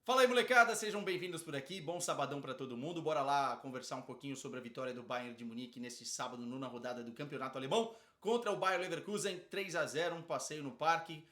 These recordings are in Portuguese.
Fala aí, molecada, sejam bem-vindos por aqui. Bom sabadão para todo mundo. Bora lá conversar um pouquinho sobre a vitória do Bayern de Munique nesse sábado, nona rodada do Campeonato Alemão, contra o Bayer Leverkusen, 3-0, um passeio no parque.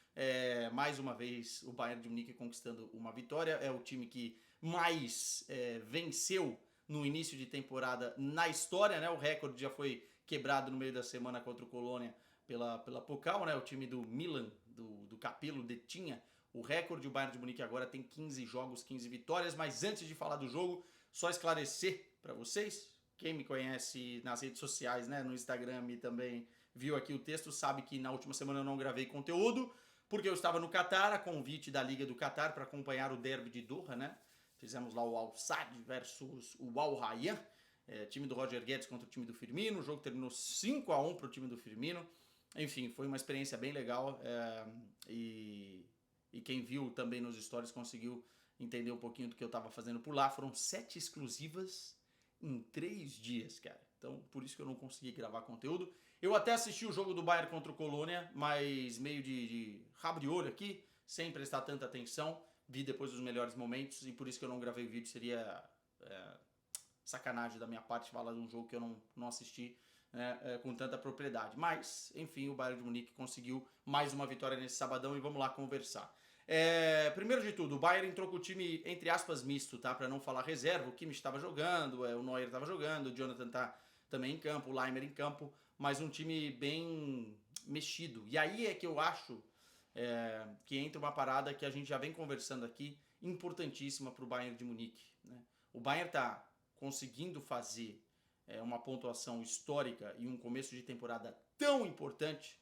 Mais uma vez, o Bayern de Munique conquistando uma vitória. É o time que mais venceu no início de temporada na história, né? O recorde já foi quebrado no meio da semana contra o Colônia pela Pokal, né? O time do Milan, do Capello detinha o recorde. O Bayern de Munique agora tem 15 jogos, 15 vitórias. Mas antes de falar do jogo, só esclarecer para vocês, quem me conhece nas redes sociais, né, no Instagram e também viu aqui o texto, sabe que na última semana eu não gravei conteúdo, porque eu estava no Catar, a convite da Liga do Catar para acompanhar o derby de Doha, né? Fizemos lá o Al Sadd versus o Al Rayyan, time do Roger Guedes contra o time do Firmino. O jogo terminou 5-1 para o time do Firmino. Enfim, foi uma experiência bem legal e quem viu também nos stories conseguiu entender um pouquinho do que eu estava fazendo por lá. Foram 7 exclusivas em 3 dias, cara. Então, por isso que eu não consegui gravar conteúdo. Eu até assisti o jogo do Bayern contra o Colônia, mas meio de rabo de olho aqui, sem prestar tanta atenção. Vi depois os melhores momentos e por isso que eu não gravei o vídeo. Seria sacanagem da minha parte falar de um jogo que eu não assisti com tanta propriedade. Mas, enfim, o Bayern de Munique conseguiu mais uma vitória nesse sabadão e vamos lá conversar. Primeiro de tudo, o Bayern entrou com o time, entre aspas, misto, tá? Para não falar reserva. O Kimmich estava jogando, o Neuer estava jogando, o Jonathan tá também em campo, o Leimer em campo, mas um time bem mexido. E aí é que eu acho que entra uma parada que a gente já vem conversando aqui, importantíssima para o Bayern de Munique, né? O Bayern tá conseguindo fazer uma pontuação histórica e um começo de temporada tão importante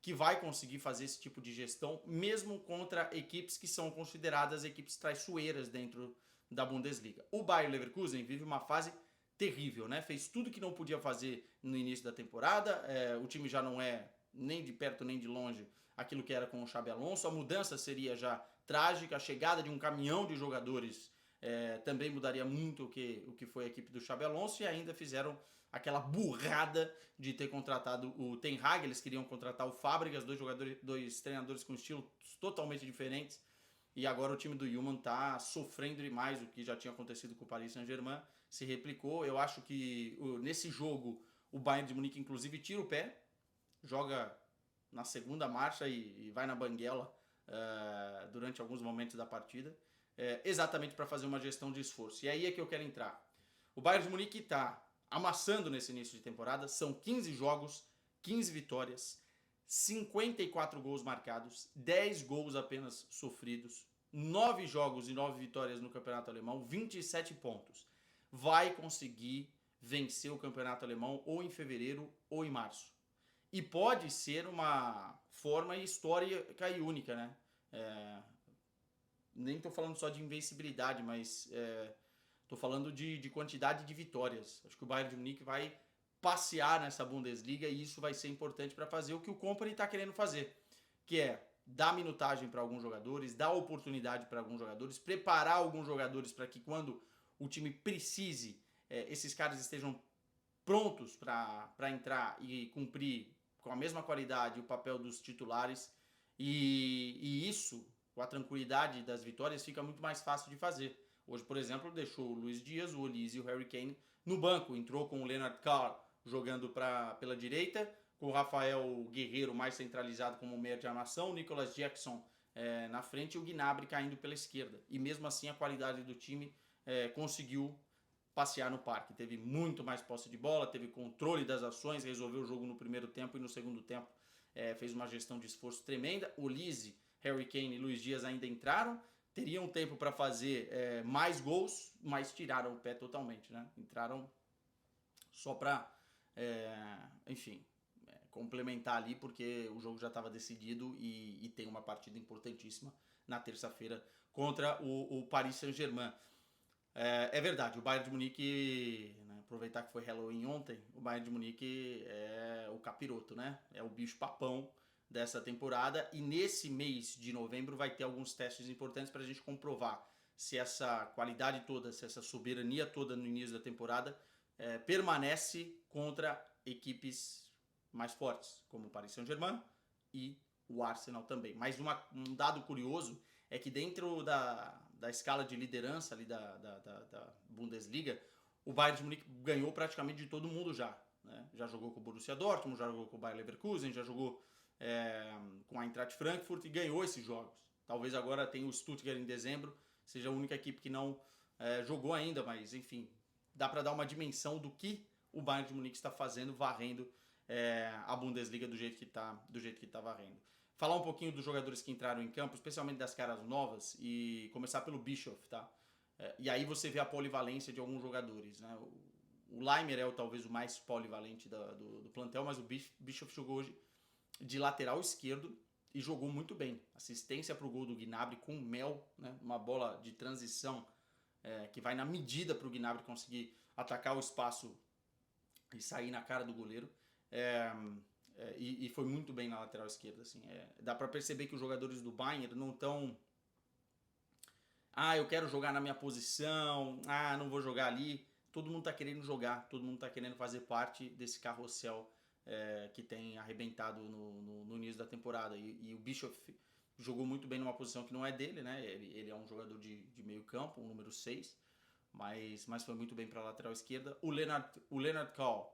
que vai conseguir fazer esse tipo de gestão, mesmo contra equipes que são consideradas equipes traiçoeiras dentro da Bundesliga. O Bayer Leverkusen vive uma fase terrível, né? Fez tudo que não podia fazer no início da temporada. O time já não é nem de perto nem de longe aquilo que era com o Xabi Alonso. A mudança seria já trágica. A chegada de um caminhão de jogadores também mudaria muito o que foi a equipe do Xabi Alonso, e ainda fizeram aquela burrada de ter contratado o Ten Hag. Eles queriam contratar o Fábricas, dois treinadores com estilos totalmente diferentes, e agora o time do Juman tá sofrendo demais. O que já tinha acontecido com o Paris Saint-Germain se replicou. Eu acho que nesse jogo o Bayern de Munique inclusive tira o pé, joga na segunda marcha e vai na banguela durante alguns momentos da partida, exatamente para fazer uma gestão de esforço. E aí é que eu quero entrar. O Bayern de Munique está amassando nesse início de temporada. São 15 jogos, 15 vitórias, 54 gols marcados, 10 gols apenas sofridos, 9 jogos e 9 vitórias no campeonato alemão, 27 pontos. Vai conseguir vencer o campeonato alemão ou em fevereiro ou em março. E pode ser uma forma histórica e única, né? Nem estou falando só de invencibilidade, mas estou falando de quantidade de vitórias. Acho que o Bayern de Munique vai passear nessa Bundesliga e isso vai ser importante para fazer o que o Kompany está querendo fazer, que é dar minutagem para alguns jogadores, dar oportunidade para alguns jogadores, preparar alguns jogadores para que quando o time precise, esses caras estejam prontos para entrar e cumprir com a mesma qualidade o papel dos titulares. E isso, com a tranquilidade das vitórias, fica muito mais fácil de fazer. Hoje, por exemplo, deixou o Luiz Dias, o Olise e o Harry Kane no banco. Entrou com o Leonard Carr jogando pela direita, com o Rafael Guerreiro mais centralizado como meia de armação, o Nicolas Jackson na frente e o Gnabry caindo pela esquerda. E mesmo assim a qualidade do time conseguiu passear no parque. Teve muito mais posse de bola, teve controle das ações, resolveu o jogo no primeiro tempo e no segundo tempo fez uma gestão de esforço tremenda. Olise, Harry Kane e Luiz Dias ainda entraram, teriam tempo para fazer mais gols, mas tiraram o pé totalmente, né? Entraram só para, enfim, complementar ali, porque o jogo já estava decidido e tem uma partida importantíssima na terça-feira contra o Paris Saint-Germain. É verdade, o Bayern de Munique, né, aproveitar que foi Halloween ontem, o Bayern de Munique é o capiroto, né? É o bicho papão dessa temporada, e nesse mês de novembro vai ter alguns testes importantes para a gente comprovar se essa qualidade toda, se essa soberania toda no início da temporada permanece contra equipes mais fortes, como o Paris Saint-Germain e o Arsenal também. Mas um dado curioso é que dentro da escala de liderança ali da Bundesliga, o Bayern de Munique ganhou praticamente de todo mundo já. Né? Já jogou com o Borussia Dortmund, já jogou com o Bayer Leverkusen, já jogou com a Eintracht Frankfurt e ganhou esses jogos. Talvez agora tenha o Stuttgart em dezembro, seja a única equipe que não jogou ainda, mas enfim, dá para dar uma dimensão do que o Bayern de Munique está fazendo, varrendo a Bundesliga do jeito que está varrendo. Falar um pouquinho dos jogadores que entraram em campo, especialmente das caras novas, e começar pelo Bischoff, tá? E aí você vê a polivalência de alguns jogadores, né? O Leimer é talvez o mais polivalente do plantel, mas o Bischoff jogou hoje de lateral esquerdo e jogou muito bem. Assistência para o gol do Gnabry com Mel, né? Uma bola de transição que vai na medida para o Gnabry conseguir atacar o espaço e sair na cara do goleiro. E foi muito bem na lateral esquerda. Assim. Dá para perceber que os jogadores do Bayern não estão... eu quero jogar na minha posição, não vou jogar ali. Todo mundo está querendo jogar, todo mundo está querendo fazer parte desse carrossel que tem arrebentado no início da temporada. E o Bischoff jogou muito bem numa posição que não é dele, né? Ele é um jogador de meio campo, um número 6, mas foi muito bem para a lateral esquerda. O Leonard Kohl,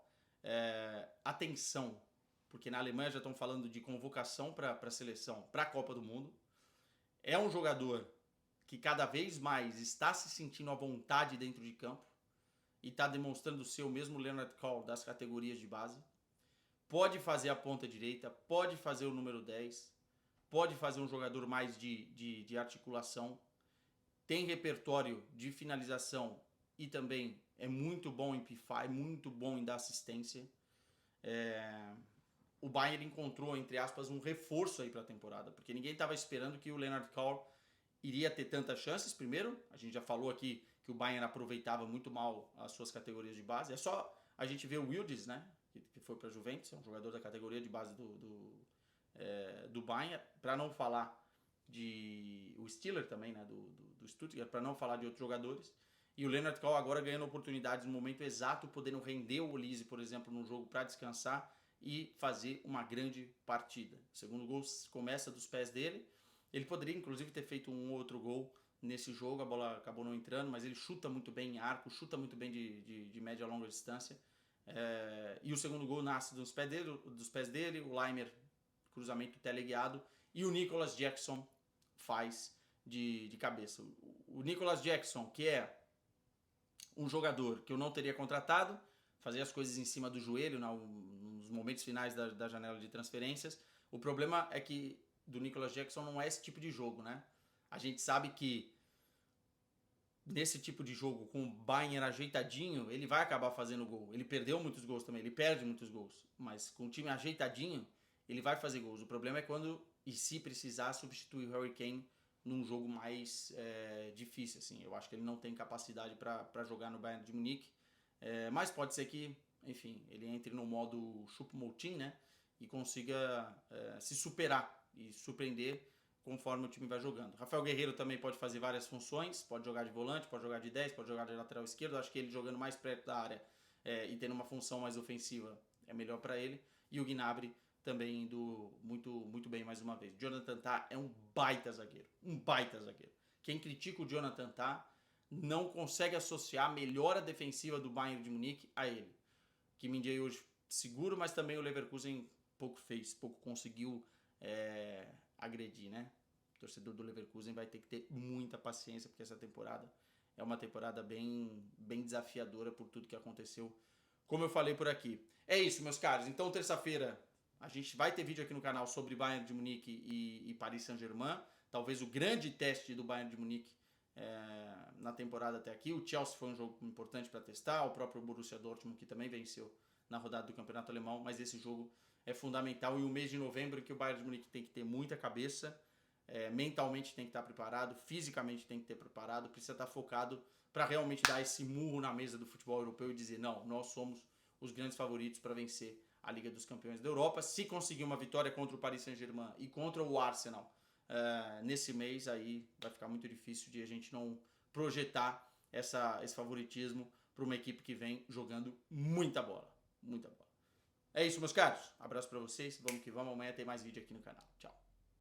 atenção, porque na Alemanha já estão falando de convocação para a seleção, para a Copa do Mundo. É um jogador que cada vez mais está se sentindo à vontade dentro de campo e está demonstrando ser o mesmo Leonard Kohl das categorias de base. Pode fazer a ponta direita, pode fazer o número 10, pode fazer um jogador mais de articulação, tem repertório de finalização e também é muito bom em pifar, é muito bom em dar assistência. O Bayern encontrou, entre aspas, um reforço aí para a temporada, porque ninguém estava esperando que o Leonard Kohl iria ter tantas chances. Primeiro, a gente já falou aqui que o Bayern aproveitava muito mal as suas categorias de base. É só a gente ver o Yildiz, né, que foi para a Juventus, é um jogador da categoria de base do Bayern, para não falar o Stiller também, né, do Stuttgart, para não falar de outros jogadores. E o Leonard Kohl agora ganhando oportunidades no momento exato, podendo render o Olise, por exemplo, no jogo para descansar e fazer uma grande partida. O segundo gol começa dos pés dele. Ele poderia, inclusive, ter feito um outro gol nesse jogo, a bola acabou não entrando, mas ele chuta muito bem em arco, chuta muito bem de média a longa distância. E o segundo gol nasce dos pés dele, o Leimer, cruzamento teleguiado, e o Nicolas Jackson faz de cabeça. O Nicolas Jackson, que é um jogador que eu não teria contratado, fazer as coisas em cima do joelho nos momentos finais da janela de transferências. O problema é que do Nicolas Jackson não é esse tipo de jogo, né? A gente sabe que nesse tipo de jogo, com o Bayern ajeitadinho, ele vai acabar fazendo gol. Ele perdeu muitos gols também, ele perde muitos gols. Mas com o time ajeitadinho, ele vai fazer gols. O problema é quando, e se precisar, substituir o Harry Kane num jogo mais difícil. Assim. Eu acho que ele não tem capacidade para jogar no Bayern de Munique. Mas pode ser que, enfim, ele entre no modo Choupo-Moting, né? E consiga se superar e surpreender conforme o time vai jogando. Rafael Guerreiro também pode fazer várias funções, pode jogar de volante, pode jogar de 10, pode jogar de lateral esquerdo. Acho que ele jogando mais perto da área e tendo uma função mais ofensiva é melhor para ele. E o Gnabry também indo muito, muito bem mais uma vez. Jonathan Tah é um baita zagueiro, Quem critica o Jonathan Tah não consegue associar a melhora defensiva do Bayern de Munique a ele. Que Min-jae hoje seguro, mas também o Leverkusen pouco conseguiu agredir, né? O torcedor do Leverkusen vai ter que ter muita paciência, porque essa temporada é uma temporada bem, bem desafiadora por tudo que aconteceu, como eu falei por aqui. É isso, meus caros. Então, terça-feira, a gente vai ter vídeo aqui no canal sobre Bayern de Munique e Paris Saint-Germain. Talvez o grande teste do Bayern de Munique na temporada até aqui. O Chelsea foi um jogo importante para testar, o próprio Borussia Dortmund, que também venceu na rodada do Campeonato Alemão, mas esse jogo é fundamental. E o mês de novembro, que o Bayern de Munique tem que ter muita cabeça, mentalmente tem que estar preparado, fisicamente tem que ter preparado, precisa estar focado para realmente dar esse murro na mesa do futebol europeu e dizer, não, nós somos os grandes favoritos para vencer a Liga dos Campeões da Europa. Se conseguir uma vitória contra o Paris Saint-Germain e contra o Arsenal nesse mês, aí vai ficar muito difícil de a gente não projetar esse favoritismo para uma equipe que vem jogando muita bola. Muita bola. É isso, meus caros. Abraço para vocês. Vamos que vamos. Amanhã tem mais vídeo aqui no canal. Tchau.